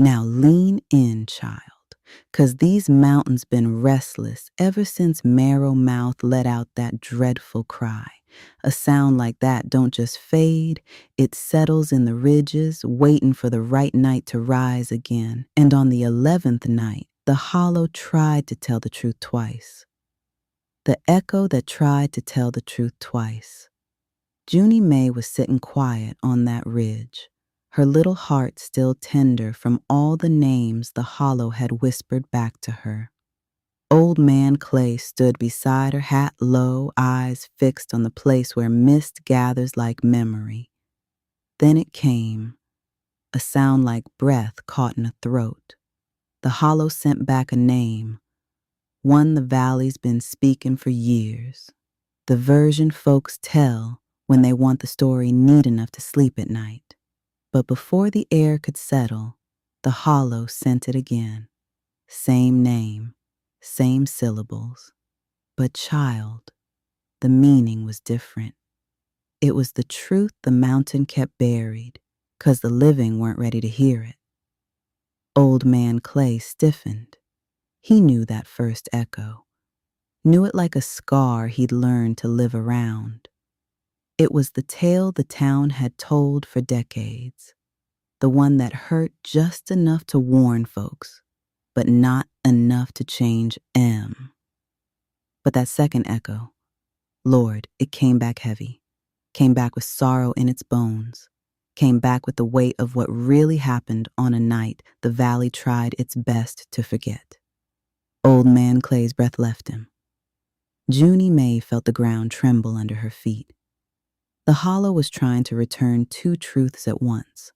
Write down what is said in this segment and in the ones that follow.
Now lean in, child, 'cause these mountains been restless ever since Marrow Mouth let out that dreadful cry. A sound like that don't just fade, it settles in the ridges, waiting for the right night to rise again. And on the 11th night, the hollow tried to tell the truth twice. The echo that tried to tell the truth twice. Junie May was sitting quiet on that ridge, her little heart still tender from all the names the hollow had whispered back to her. Old Man Clay stood beside her, hat low, eyes fixed on the place where mist gathers like memory. Then it came, a sound like breath caught in a throat. The hollow sent back a name, one the valley's been speaking for years. The version folks tell when they want the story neat enough to sleep at night. But before the air could settle, the hollow sent it again. Same name, same syllables. But child, the meaning was different. It was the truth the mountain kept buried, 'cause the living weren't ready to hear it. Old Man Clay stiffened. He knew that first echo, knew it like a scar he'd learned to live around. It was the tale the town had told for decades, the one that hurt just enough to warn folks, but not enough to change M. But that second echo, Lord, it came back heavy, came back with sorrow in its bones, came back with the weight of what really happened on a night the valley tried its best to forget. Old Man Clay's breath left him. Junie May felt the ground tremble under her feet. The hollow was trying to return two truths at once,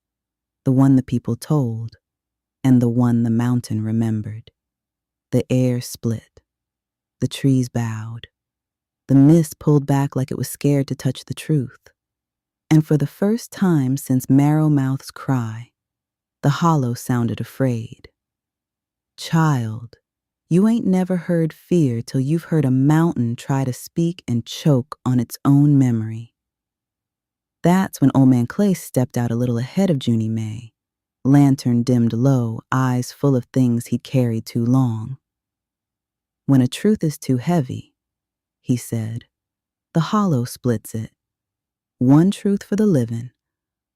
the one the people told and the one the mountain remembered. The air split. The trees bowed. The mist pulled back like it was scared to touch the truth. And for the first time since Marrow Mouth's cry, the hollow sounded afraid. Child, you ain't never heard fear till you've heard a mountain try to speak and choke on its own memory. That's when Old Man Clay stepped out a little ahead of Junie May, lantern dimmed low, eyes full of things he'd carried too long. When a truth is too heavy, he said, the hollow splits it. One truth for the living,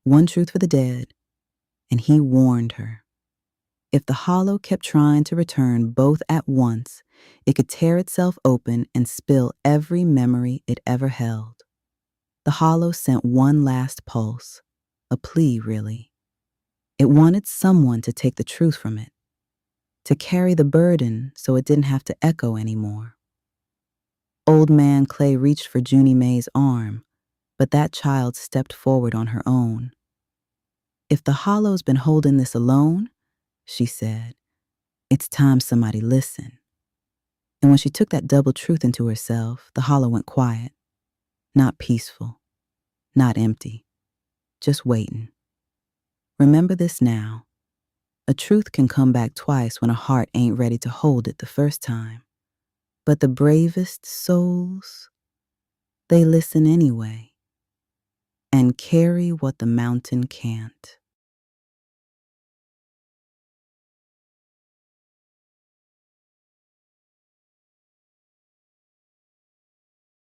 one truth for the dead, and he warned her. If the hollow kept trying to return both at once, it could tear itself open and spill every memory it ever held. The hollow sent one last pulse, a plea really. It wanted someone to take the truth from it, to carry the burden so it didn't have to echo anymore. Old Man Clay reached for Junie May's arm, but that child stepped forward on her own. If the hollow's been holding this alone, she said, it's time somebody listen. And when she took that double truth into herself, the hollow went quiet, not peaceful, not empty, just waiting. Remember this now. A truth can come back twice when a heart ain't ready to hold it the first time. But the bravest souls, they listen anyway and carry what the mountain can't.